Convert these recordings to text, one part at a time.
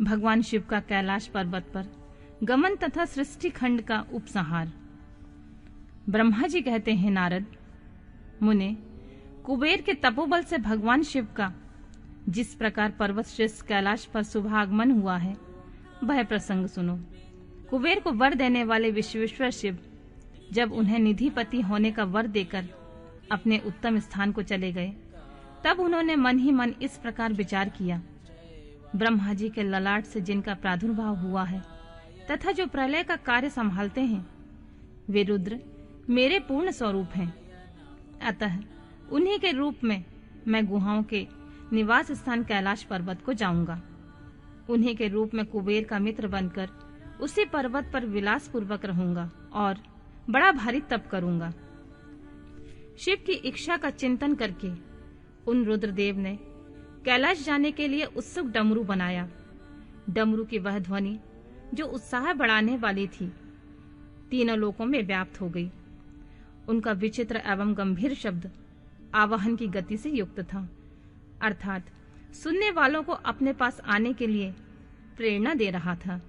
भगवान शिव का कैलाश पर्वत पर गमन तथा सृष्टि खंड का उपसंहार। ब्रह्मा जी कहते हैं, नारद मुने, कुबेर के तपोबल से भगवान शिव का जिस प्रकार पर्वत श्रेष्ठ कैलाश पर शुभागमन हुआ है, वह प्रसंग सुनो। कुबेर को वर देने वाले विश्वेश्वर शिव जब उन्हें निधिपति होने का वर देकर अपने उत्तम स्थान को चले गए, तब उन्होंने मन ही मन इस प्रकार विचार किया, ब्रह्मा जी के ललाट से जिनका प्रादुर्भाव हुआ है तथा जो प्रलय का कार्य संभालते हैं, वे रुद्र मेरे पूर्ण स्वरूप हैं। अतः उन्हीं के रूप में मैं गुहाओं के निवास स्थान कैलाश पर्वत को जाऊंगा। उन्हीं के रूप में कुबेर का मित्र बनकर उसी पर्वत पर विलास पूर्वक रहूंगा और बड़ा भारी तप करूंगा। शिव की इच्छा का चिंतन करके उन रुद्रदेव ने कैलाश जाने के लिए उत्सुक डमरू बनाया। डमरू की वह ध्वनि जो उत्साह बढ़ाने वाली थी, तीनों लोकों में व्याप्त हो गई। उनका विचित्र एवं गंभीर शब्द आवाहन की गति से युक्त था, अर्थात सुनने वालों को अपने पास आने के लिए प्रेरणा दे रहा था।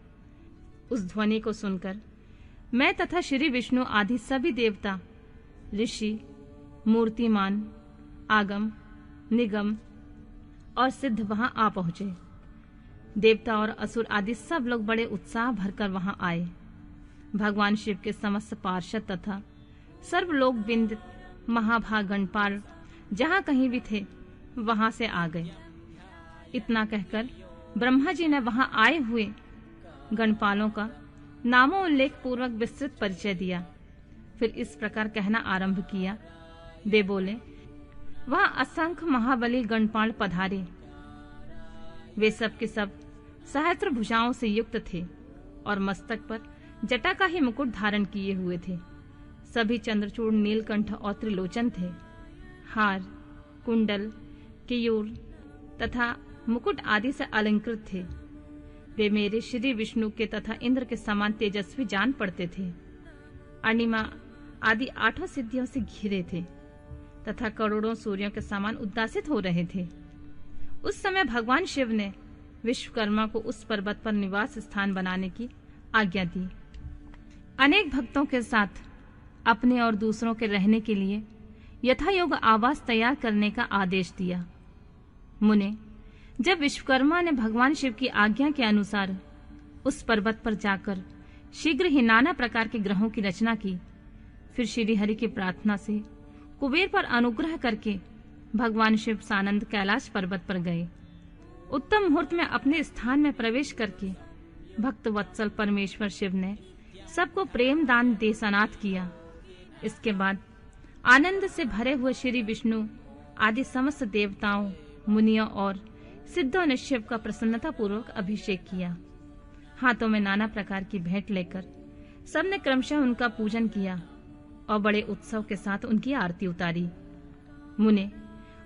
उस ध्वनि को सुनकर मैं तथा श्री विष्णु आदि सभी देवता, ऋषि, मूर्तिमान, आगम, निगम और सिद्ध वहां आ पहुंचे। देवता और असुर आदि सब लोग बड़े उत्साह भरकर वहां आए। भगवान शिव के समस्त पार्षद तथा सर्वलोक बिंद महाभाग गणपाल जहां कहीं भी थे, वहां से आ गए। इतना कहकर ब्रह्मा जी ने वहां आए हुए गणपालों का नामोल्लेख पूर्वक विस्तृत परिचय दिया। फिर इस प्रकार कहना आरंभ किया। वे बोले, वहां असंख्य महाबली गणपाल पधारे। वे सब के सब सहस्त्र भुजाओं से युक्त थे और मस्तक पर जटा का ही मुकुट धारण किए हुए थे। सभी चंद्रचूड़, नीलकंठ और त्रिलोचन थे। हार, कुंडल, केयूर तथा मुकुट आदि से अलंकृत थे। वे मेरे श्री विष्णु के तथा इंद्र के समान तेजस्वी जान पड़ते थे। अणिमा आदि 8 सिद्धियों से घिरे थे तथा करोड़ों सूर्यों के समान उद्दासित हो रहे थे। उस समय भगवान शिव ने विश्वकर्मा को उस पर्वत पर निवास स्थान बनाने की आज्ञा दी। अनेक भक्तों के साथ अपने और दूसरों के रहने के लिए यथायोग्य आवास तैयार करने का आदेश दिया। मुने, जब विश्वकर्मा ने भगवान शिव की आज्ञा के अनुसार उस पर्वत पर जाकर शीघ्र ही नाना प्रकार के ग्रहों की रचना की, फिर श्री हरि की प्रार्थना से कुबेर पर अनुग्रह करके भगवान शिव सानंद कैलाश पर्वत पर गए। उत्तम मुहूर्त में अपने स्थान में प्रवेश करके भक्त वत्सल परमेश्वर शिव ने सबको प्रेम दान दे सनाथ किया। इसके बाद आनंद से भरे हुए श्री विष्णु आदि समस्त देवताओं, मुनियों और सिद्धों ने शिव का प्रसन्नता पूर्वक अभिषेक किया। हाथों में नाना प्रकार की भेंट लेकर सबने क्रमशः उनका पूजन किया और बड़े उत्सव के साथ उनकी आरती उतारी। मुने,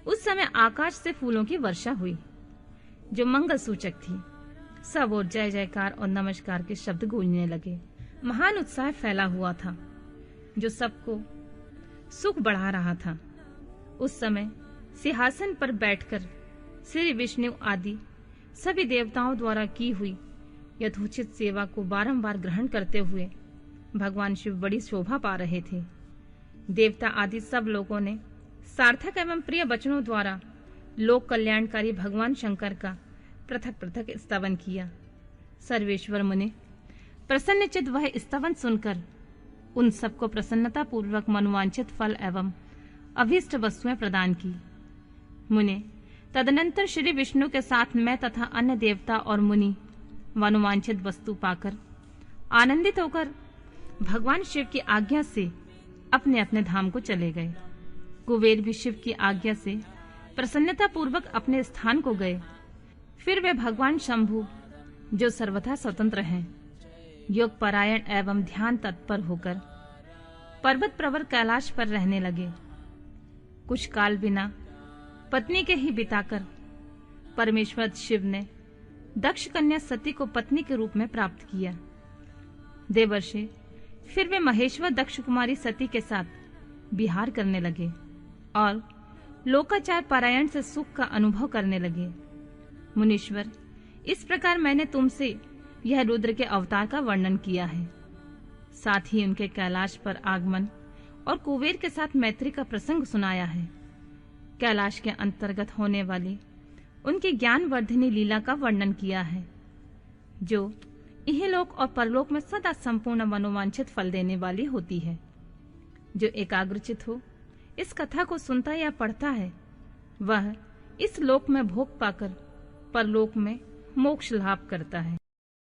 उस समय आकाश से फूलों की वर्षा हुई जो मंगल सूचक थी। सब और जय जयकार और नमस्कार के शब्द गूंजने लगे। महान उत्साह फैला हुआ था जो सबको सुख बढ़ा रहा था। उस समय सिंहासन पर बैठकर श्री विष्णु आदि सभी देवताओं द्वारा की हुई यथोचित सेवा को बारंबार ग्रहण करते हुए भगवान शिव बड़ी शोभा पा रहे थे। देवता आदि सब लोगों ने सार्थक एवं प्रिय वचनों द्वारा लोक कल्याणकारी भगवान शंकर का पृथक पृथक स्तवन किया। सर्वेश्वर मुने प्रसन्नचित वह स्तवन सुनकर उन सबको प्रसन्नता पूर्वक मनोवांछित फल एवं अभीष्ट वस्तुएं प्रदान की। मुने, तदनंतर श्री विष्णु के साथ मैं तथा अन्य देवता और मुनि मनोवांछित वस्तु पाकर आनंदित होकर भगवान शिव की आज्ञा से अपने अपने धाम को चले गए। कुबेर भी शिव की आज्ञा से प्रसन्नता पूर्वक अपने स्थान को गए। फिर वे भगवान शंभु, जो सर्वथा स्वतंत्र हैं, योग परायण एवं ध्यान तत्पर होकर पर्वत प्रवर कैलाश पर रहने लगे। कुछ काल बिना पत्नी के ही बिताकर परमेश्वर शिव ने दक्ष कन्या सती को पत्नी के रूप में प्राप्त किया। देवर्षि फिर वे महेश्वर दक्ष कुमारी सती के साथ विहार करने लगे और लोकाचार पारायण से सुख का अनुभव करने लगे। मुनीश्वर, इस प्रकार मैंने तुमसे यह रुद्र के अवतार का वर्णन किया है। साथ ही उनके कैलाश पर आगमन और कुबेर के साथ मैत्री का प्रसंग सुनाया है। कैलाश के अंतर्गत होने वाली उनकी ज्ञानवर्धिनी लीला का वर्णन किया है, जो इहलोक और परलोक में सदा संपूर्ण मनोवांछित फल देने वाली होती है। जो एकाग्रचित हो इस कथा को सुनता या पढ़ता है, वह इस लोक में भोग पाकर परलोक में मोक्ष लाभ करता है।